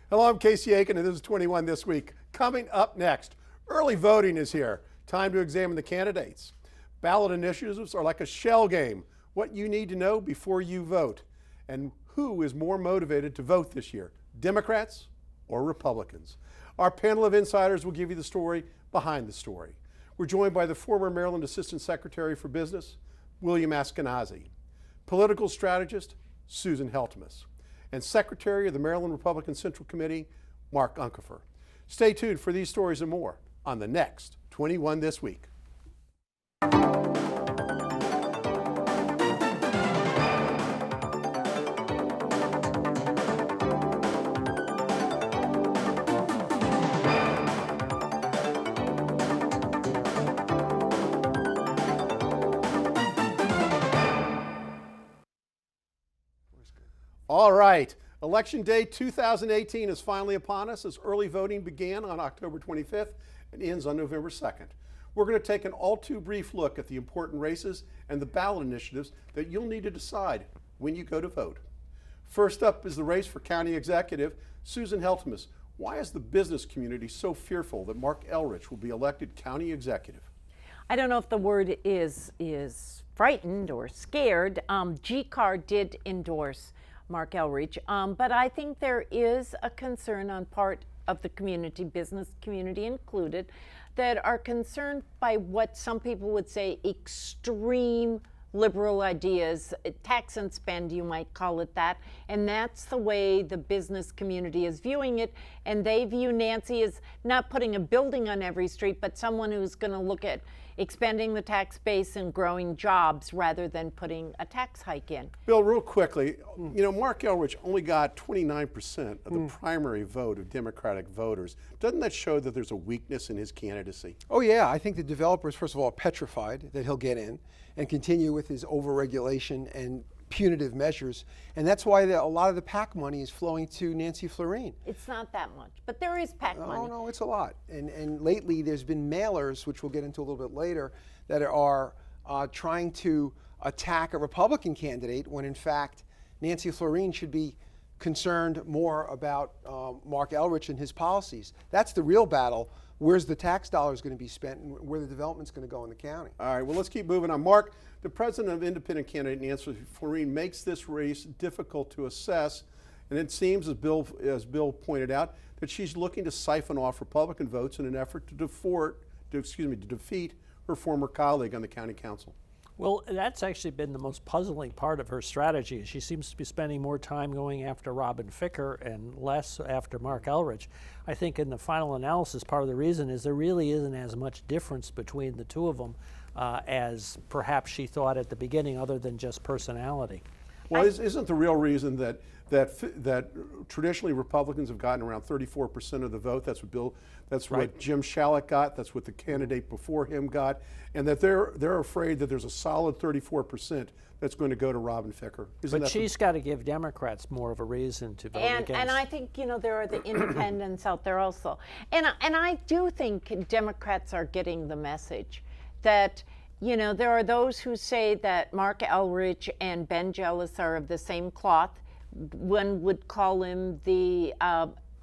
Hello, I'm Casey Aiken, and this is 21 This Week. Coming up next, early voting is here. Time to examine the candidates. Ballot initiatives are like a shell game. What you need to know before you vote. And who is more motivated to vote this year, Democrats or Republicans? Our panel of insiders will give you the story behind the story. We're joined by the former Maryland Assistant Secretary for Business, William Askinazi, political strategist, Susan Heltemes, and Secretary of the Maryland Republican Central Committee, Mark Uncapher. Stay tuned for these stories and more on the next 21 This Week. All right, Election Day 2018 is finally upon us as early voting began on October 25th and ends on November 2nd. We're going to take an all too brief look at the important races and the ballot initiatives that you'll need to decide when you go to vote. First up is the race for county executive. Susan Heltemes, why is the business community so fearful that Mark Elrich will be elected county executive? I don't know if the word is frightened or scared. GCAR did endorse Mark Elrich, but I think there is a concern on part of the community, business community included, that are concerned by what some people would say extreme liberal ideas, tax and spend, you might call it that, and that's the way the business community is viewing it, and they view Nancy as not putting a building on every street, but someone who's going to look at expanding the tax base and growing jobs rather than putting a tax hike in. Bill, real quickly, you know, Mark Elrich only got 29% of the primary vote of Democratic voters. Doesn't that show that there's a weakness in his candidacy? Oh yeah, I think the developers, first of all, are petrified that he'll get in and continue with his overregulation and punitive measures, and that's why a lot of the PAC money is flowing to Nancy Florine. It's not that much, but there is PAC money. No, it's a lot. And lately there's been mailers, which we'll get into a little bit later, that are trying to attack a Republican candidate when in fact Nancy Florine should be concerned more about Mark Elrich and his policies. That's the real battle. Where's the tax dollars going to be spent and where the development's going to go in the county? All right, well, let's keep moving on. Mark, the president of independent candidate Nancy Florine makes this race difficult to assess, and it seems, as Bill pointed out, that she's looking to siphon off Republican votes in an effort to defeat her former colleague on the county council. Well, that's actually been the most puzzling part of her strategy. She seems to be spending more time going after Robin Ficker and less after Mark Elrich. I think in the final analysis, part of the reason is there really isn't as much difference between the two of them as perhaps she thought at the beginning, other than just personality. Well, isn't the real reason that traditionally Republicans have gotten around 34% of the vote? That's what Jim Shalit got. That's what the candidate before him got, and that they're afraid that there's a solid 34% that's going to go to Robin Ficker. But she's got to give Democrats more of a reason to vote against. And I think there are the independents out there also, and I do think Democrats are getting the message that. There are those who say that Mark Elrich and Ben Jealous are of the same cloth. One would call him the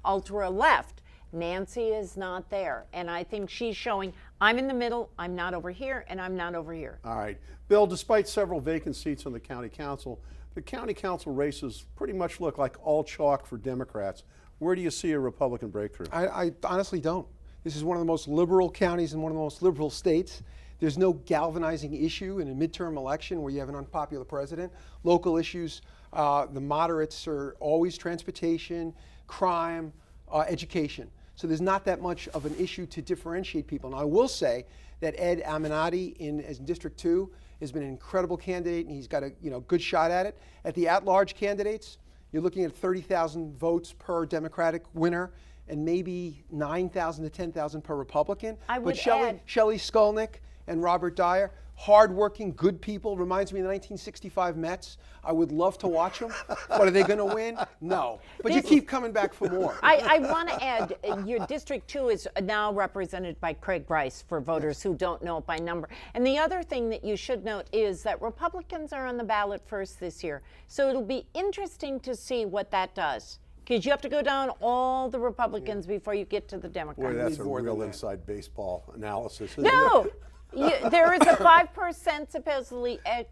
ultra left. Nancy is not there. And I think she's showing, I'm in the middle, I'm not over here, and I'm not over here. All right. Bill, despite several vacant seats on the county council, the county council races pretty much look like all chalk for Democrats. Where do you see a Republican breakthrough? I honestly don't. This is one of the most liberal counties in one of the most liberal states. There's no galvanizing issue in a midterm election where you have an unpopular president. Local issues, the moderates are always transportation, crime, education. So there's not that much of an issue to differentiate people. And I will say that Ed Aminati in District 2 has been an incredible candidate, and he's got a good shot at it. At the at-large candidates, you're looking at 30,000 votes per Democratic winner, and maybe 9,000 to 10,000 per Republican. But Shelley Skolnick and Robert Dyer, hardworking, good people. Reminds me of the 1965 Mets. I would love to watch them. But are they going to win? No. But you keep coming back for more. I want to add, your District 2 is now represented by Craig Rice for voters who don't know it by number. And the other thing that you should note is that Republicans are on the ballot first this year. So it'll be interesting to see what that does because you have to go down all the Republicans before you get to the Democrats. Boy, that's a more than real that. inside baseball analysis, isn't No, it? there is a 5% supposedly. All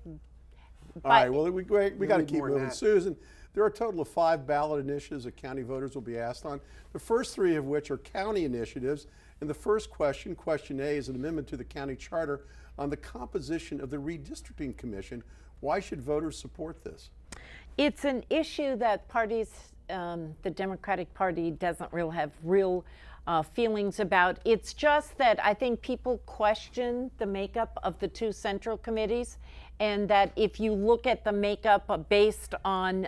right, well, we got to need keep more than moving. that. Susan, there are a total of 5 ballot initiatives that county voters will be asked on, the first 3 of which are county initiatives. And the first question, question A, is an amendment to the county charter on the composition of the redistricting commission. Why should voters support this? It's an issue that parties, the Democratic Party doesn't really have real feelings about. It's just that I think people question the makeup of the 2 central committees, and that if you look at the makeup based on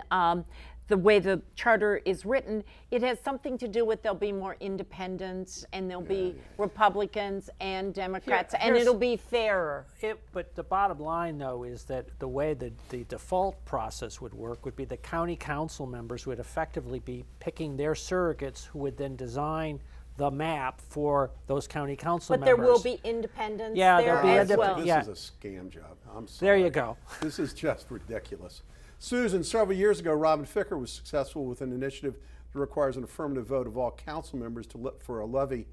the way the charter is written, it has something to do with there'll be more independents and there'll be Republicans and Democrats, and here's- it'll be fairer. But the bottom line, though, is that the way the default process would work would be the county council members would effectively be picking their surrogates who would then design the map for those county council But members. there will be independents Yeah, there there'll be as independ- well. This Yeah. is a scam job. I'm sorry. There you go. This is just ridiculous. Susan, several years ago, Robin Ficker was successful with an initiative that requires an affirmative vote of all council members for a levy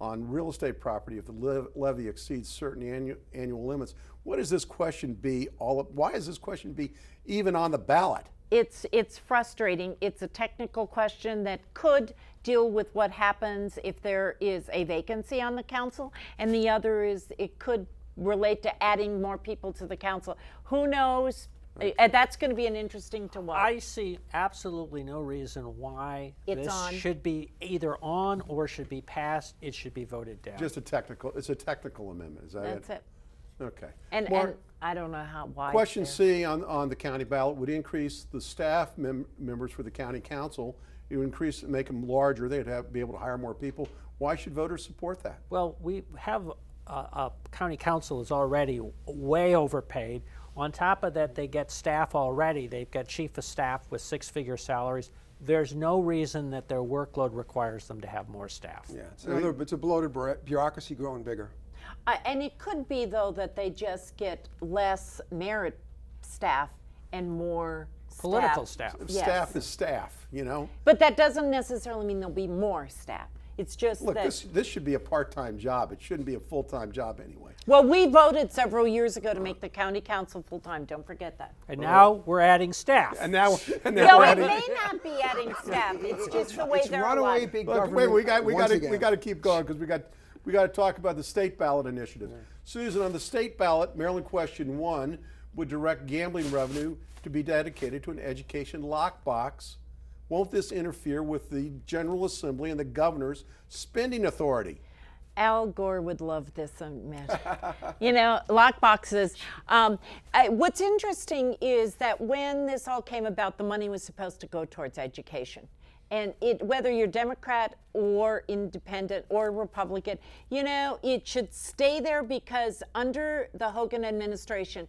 on real estate property if the levy exceeds certain annual limits. What is this question B why is this question B even on the ballot? It's frustrating. It's a technical question that could deal with what happens if there is a vacancy on the council, and the other is it could relate to adding more people to the council. Who knows? That's going to be an interesting to watch. I see absolutely no reason why It's this on. should be either on or should be passed. It should be voted down. It's a technical amendment, is that That's it. Okay. And Mark, I don't know why. question it's there. C on the county ballot would increase the staff members for the county council. It would make them larger. They'd be able to hire more people. Why should voters support that? Well, we have a county council is already way overpaid. On top of that, they get staff already. They've got chief of staff with 6-figure salaries. There's no reason that their workload requires them to have more staff. Yeah, it's a bloated bureaucracy growing bigger. And it could be, though, that they just get less merit staff and more Political staff. Yes. Staff is staff, you know? But that doesn't necessarily mean there'll be more staff. It's just Look, that. this should be a part-time job. It shouldn't be a full-time job anyway. Well, we voted several years ago to make the county council full-time. Don't forget that. And now we're adding staff. And now No, we're it adding- may not be adding staff. It's just the way It's they're runaway aligned. big Look, government. wait, we once again. got to keep going because we got to talk about the state ballot initiative. Susan, on the state ballot, Maryland question 1 would direct gambling revenue to be dedicated to an education lockbox. Won't this interfere with the General Assembly and the governor's spending authority? Al Gore would love this measure. You know, lock boxes. What's interesting is that when this all came about, the money was supposed to go towards education. And whether you're Democrat or independent or Republican, you know, it should stay there because under the Hogan administration,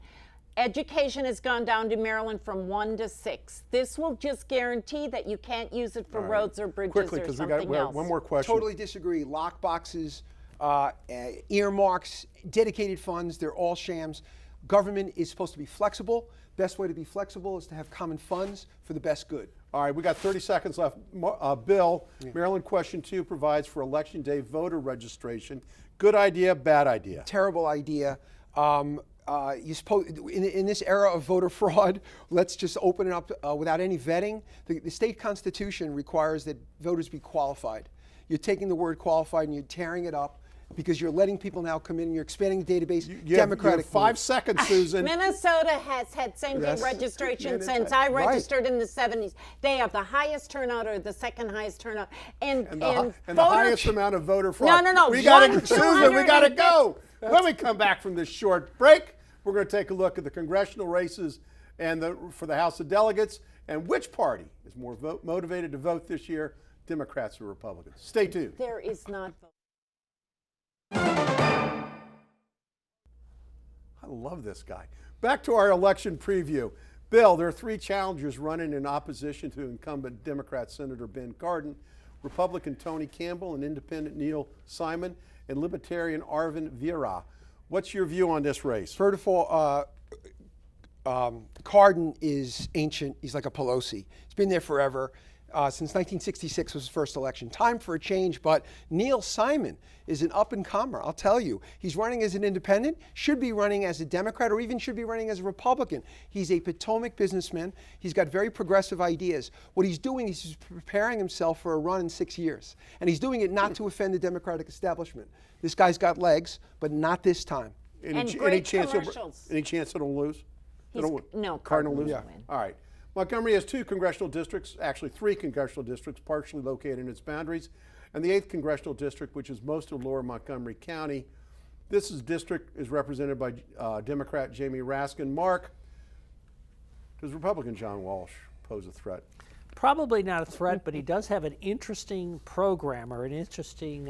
education has gone down to Maryland from 1 to 6. This will just guarantee that you can't use it for roads or bridges Quickly, or because something we got else. one more question. Totally disagree. Lock boxes, earmarks, dedicated funds, they're all shams. Government is supposed to be flexible. Best way to be flexible is to have common funds for the best good. All right, we got 30 seconds left. Bill, Maryland question 2 provides for election day voter registration. Good idea, bad idea? Terrible idea. In this era of voter fraud, let's just open it up without any vetting. The state constitution requires that voters be qualified. You're taking the word qualified and you're tearing it up because you're letting people now come in and you're expanding the database. You have 5 seconds, Susan. Minnesota has had same-day Yes. registration Yeah, since I registered in the 70s. They have the highest turnout or the second highest turnout. And the voter highest amount of voter fraud. No. We got to, 1 Susan, we got to go. When we come back from this short break, we're going to take a look at the congressional races and for the House of Delegates and which party is more motivated to vote this year, Democrats or Republicans. Stay tuned. There is not. I love this guy. Back to our election preview. Bill, there are 3 challengers running in opposition to incumbent Democrat Senator Ben Cardin, Republican Tony Campbell, and Independent Neil Simon, and Libertarian Arvin Vira. What's your view on this race? First of all, Cardin is ancient. He's like a Pelosi. He's been there forever. Since 1966 was his first election. Time for a change, but Neil Simon is an up-and-comer, I'll tell you. He's running as an independent, should be running as a Democrat, or even should be running as a Republican. He's a Potomac businessman. He's got very progressive ideas. What he's doing is he's preparing himself for a run in 6 years. And he's doing it not to offend the Democratic establishment. This guy's got legs, but not this time. And great commercials. Any chance it'll lose? No, Cardinal lose? Cardinals win. All right. Montgomery has 2 congressional districts, actually 3 congressional districts, partially located in its boundaries, and the 8th congressional district, which is most of lower Montgomery County. This district is represented by Democrat Jamie Raskin. Mark, does Republican John Walsh pose a threat? Probably not a threat, but he does have an interesting program or an interesting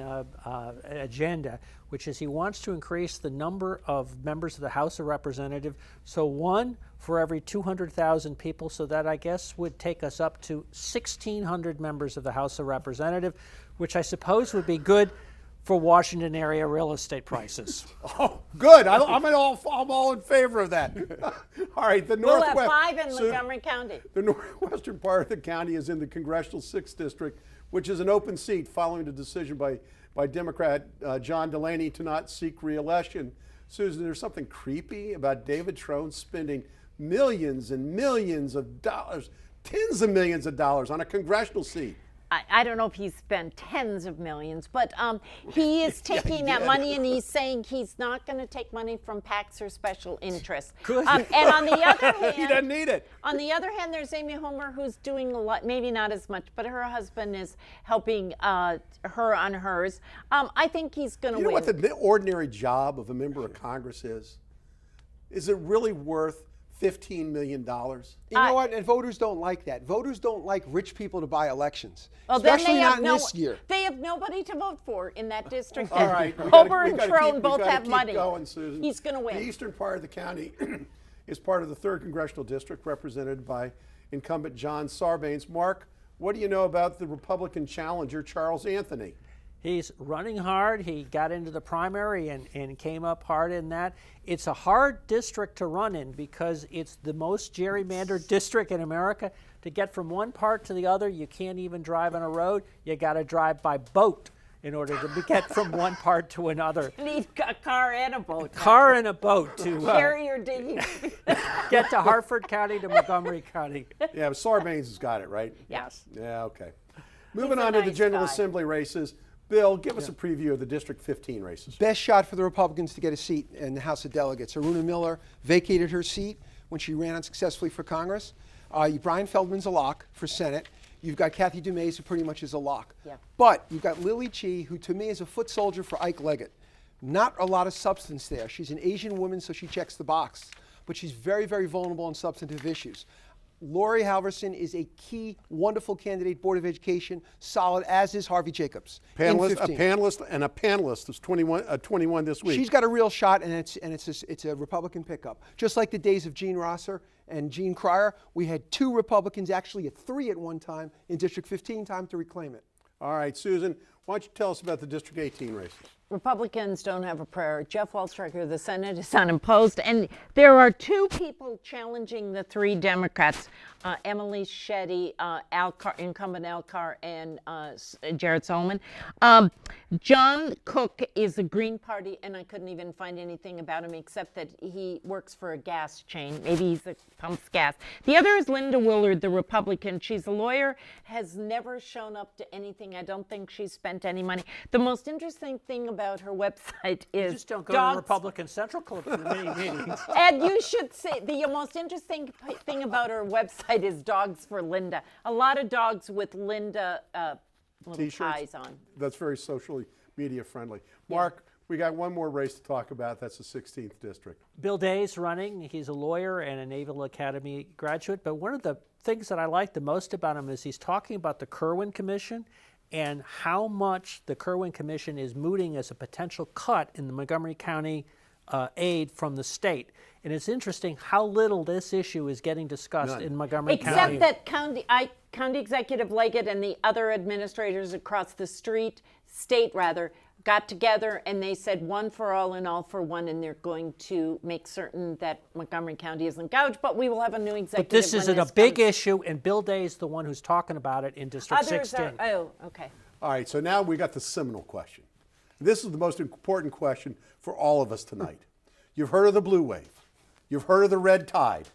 agenda, which is he wants to increase the number of members of the House of Representatives. So 1 for every 200,000 people. So that, I guess, would take us up to 1,600 members of the House of Representatives, which I suppose would be good for Washington area real estate prices. Oh, good. I'm all in favor of that. All right, the We'll northwest. have 5 in Montgomery County. The northwestern part of the county is in the congressional 6th district, which is an open seat following the decision by Democrat John Delaney to not seek re-election. Susan, there's something creepy about David Trone spending millions and millions of dollars, tens of millions of dollars on a congressional seat. I don't know if he's spent tens of millions, but he is taking that money and he's saying he's not going to take money from PACs or special interests. Good. And on the other hand, He doesn't need it. On the other hand, there's Amy Homer, who's doing a lot, maybe not as much, but her husband is helping her on hers. I think he's going to You know win. what the ordinary job of a member of Congress is? Is it really worth $15 million? You know what? And voters don't like that. Voters don't like rich people to buy elections, Well, then especially they not have in this year. They have nobody to vote for in that district. All right. Homer and Trone both have money. Going, Susan. He's going to win. The eastern part of the county is part of the 3rd congressional district, represented by incumbent John Sarbanes. Mark, what do you know about the Republican challenger, Charles Anthony? He's running hard. He got into the primary and came up hard in that. It's a hard district to run in because it's the most gerrymandered district in America. To get from one part to the other, you can't even drive on a road. You got to drive by boat in order to get from one part to another. You need a car and a boat. Car and a boat to Carry your dinghy. get to Harford County to Montgomery County. Yeah, but Sarbanes has got it, right? Yes. Yeah, okay. Moving He's a on to the nice General guy. Assembly races. Bill, give us a preview of the District 15 races. Best shot for the Republicans to get a seat in the House of Delegates. Aruna Miller vacated her seat when she ran unsuccessfully for Congress. Brian Feldman's a lock for Senate. You've got Kathy Dumaze, who pretty much is a lock. Yeah. But you've got Lily Chi, who to me is a foot soldier for Ike Leggett. Not a lot of substance there. She's an Asian woman, so she checks the box. But she's very, very vulnerable on substantive issues. Lori Halverson is a key, wonderful candidate, Board of Education, solid, as is Harvey Jacobs. in A 15. panelist is 21 this week. She's got a real shot, and it's a Republican pickup. Just like the days of Gene Rosser and Gene Cryer, we had 2 Republicans, actually at 3 at one time, in District 15. Time to reclaim it. All right, Susan, why don't you tell us about the District 18 races? Republicans don't have a prayer. Jeff Waldstreicher of the Senate is unopposed. And there are 2 people challenging the 3 Democrats, Emily Shetty, incumbent Al Carr, and Jared Solomon. John Cook is a Green Party, and I couldn't even find anything about him except that he works for a gas chain. Maybe he's a pumps gas. The other is Linda Willard, the Republican. She's a lawyer, has never shown up to anything. I don't think she's spent any money. The most interesting thing about her website is Just don't go to the Republican Central Club for the mini meetings. And you should say the most interesting thing about her website is Dogs for Linda. A lot of dogs with Linda little T-shirts? ties on. That's very socially media friendly. Mark, we got one more race to talk about. That's the 16th district. Bill Day's running. He's a lawyer and a Naval Academy graduate. But one of the things that I like the most about him is he's talking about the Kirwan Commission and how much the Kirwan Commission is mooting as a potential cut in the Montgomery County aid from the state. And it's interesting how little this issue is getting discussed in Montgomery County. Except that County Executive Leggett and the other administrators across the state got together and they said one for all and all for one, and they're going to make certain that Montgomery County isn't gouged, but we will have a new executive. But this when isn't a this big comes. issue, and Bill Day is the one who's talking about it in District Others 16. are, oh, okay. All right, so now we got the seminal question. This is the most important question for all of us tonight. You've heard of the blue wave. You've heard of the red tide.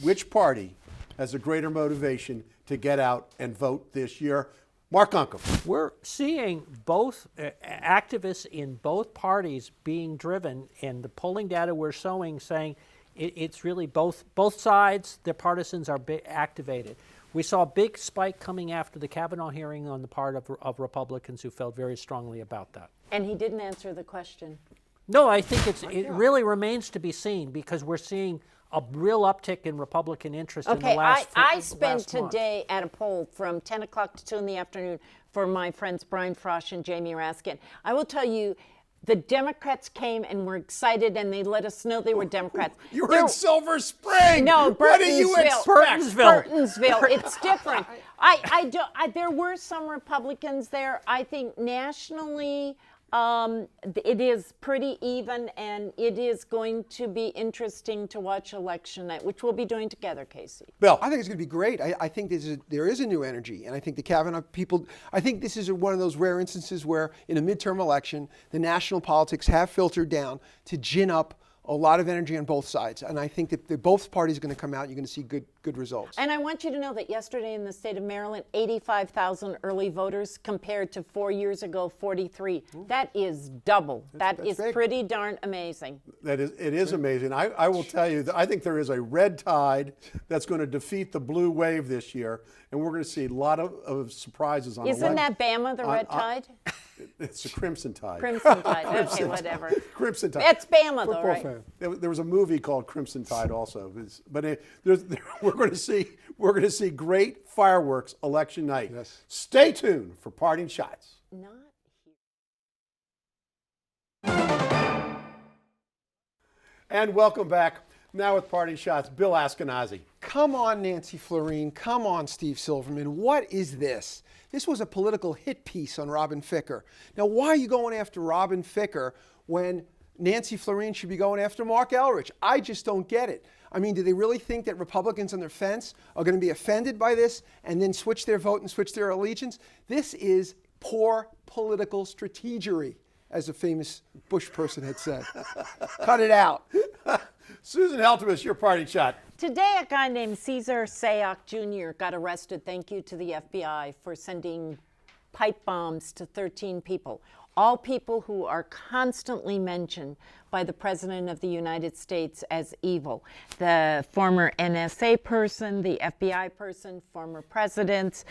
Which party has a greater motivation to get out and vote this year? Mark Uncapher. We're seeing both activists in both parties being driven, and the polling data we're showing saying it's really both sides, their partisans are activated. We saw a big spike coming after the Kavanaugh hearing on the part of Republicans who felt very strongly about that. And he didn't answer the question. No, I think it really remains to be seen, because we're seeing a real uptick in Republican interest in the last I spent month. today at a poll from 10 o'clock to 2 in the afternoon for my friends Brian Frosch and Jamie Raskin. I will tell you, the Democrats came and were excited, and they let us know they were Democrats. You were in Silver Spring. No, What do you expect? Burtonsville. It's different. There were some Republicans there. I think nationally, it is pretty even, and it is going to be interesting to watch election night, which we'll be doing together, Casey. Bill. I think it's going to be great. I think there is a new energy, and I think the Kavanaugh people, I think this is one of those rare instances where in a midterm election, the national politics have filtered down to gin up a lot of energy on both sides. And I think that both parties are going to come out, you're going to see good results. And I want you to know that yesterday in the state of Maryland, 85,000 early voters compared to 4 years ago, 43. That is double. That's big. pretty darn amazing. It is amazing. I will tell you that I think there is a red tide that's going to defeat the blue wave this year, and we're going to see a lot of surprises on Isn't that Bama, the red tide? It's the Crimson Tide. Crimson Tide. Okay, whatever. Crimson Tide. That's Bama, though, right? fan. There was a movie called Crimson Tide also, we're going to see great fireworks election night. Yes. Stay tuned for parting shots. Not And welcome back. Now with parting shots, Bill Askinazi. Come on, Nancy Florine. Come on, Steve Silverman. What is this? This was a political hit piece on Robin Ficker. Now, why are you going after Robin Ficker when Nancy Florine should be going after Mark Elrich? I just don't get it. I mean, do they really think that Republicans on their fence are going to be offended by this and then switch their vote and switch their allegiance? This is poor political strategery, as a famous Bush person had said. Cut it out. Susan Heltemes, your parting shot. Today, a guy named Cesar Sayoc Jr. got arrested. Thank you to the FBI for sending pipe bombs to 13 people. All people who are constantly mentioned by the President of the United States as evil. The former NSA person, the FBI person, former presidents,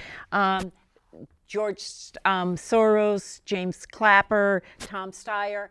George Soros, James Clapper, Tom Steyer.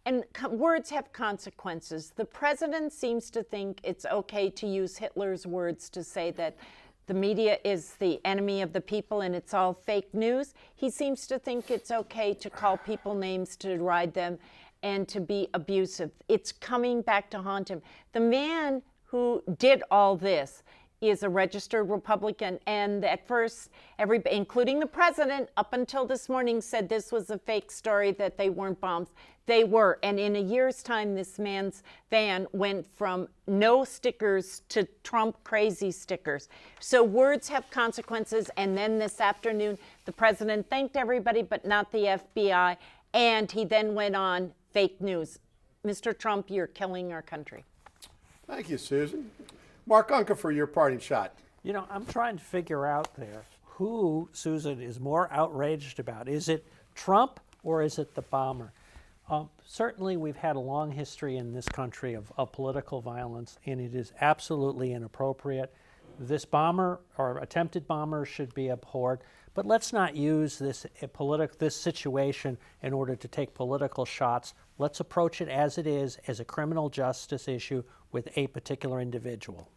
And words have consequences. The president seems to think it's okay to use Hitler's words to say that the media is the enemy of the people and it's all fake news. He seems to think it's okay to call people names, to deride them, and to be abusive. It's coming back to haunt him. The man who did all this is a registered Republican, and at first, everybody, including the president, up until this morning, said this was a fake story, that they weren't bombs. They were, and in a year's time, this man's van went from no stickers to Trump crazy stickers. So words have consequences, and then this afternoon, the president thanked everybody, but not the FBI, and he then went on fake news. Mr. Trump, you're killing our country. Thank you, Susan. Mark Uncapher, your parting shot. You know, I'm trying to figure out there who Susan is more outraged about. Is it Trump or is it the bomber? Certainly, we've had a long history in this country of political violence, and it is absolutely inappropriate. This bomber or attempted bomber should be abhorred, but let's not use this situation in order to take political shots. Let's approach it as it is, as a criminal justice issue with a particular individual.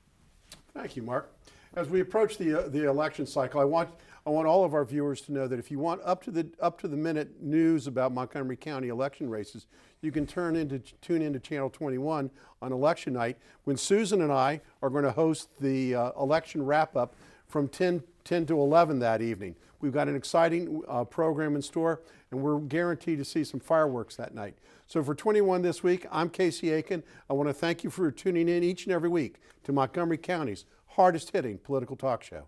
Thank you, Mark. As we approach the election cycle, I want all of our viewers to know that if you want up to the minute news about Montgomery County election races, you can tune into Channel 21 on election night, when Susan and I are going to host the election wrap up from 10 to 11 that evening. We've got an exciting program in store, and we're guaranteed to see some fireworks that night. So for 21 this week, I'm Casey Aiken. I want to thank you for tuning in each and every week to Montgomery County's hardest hitting political talk show.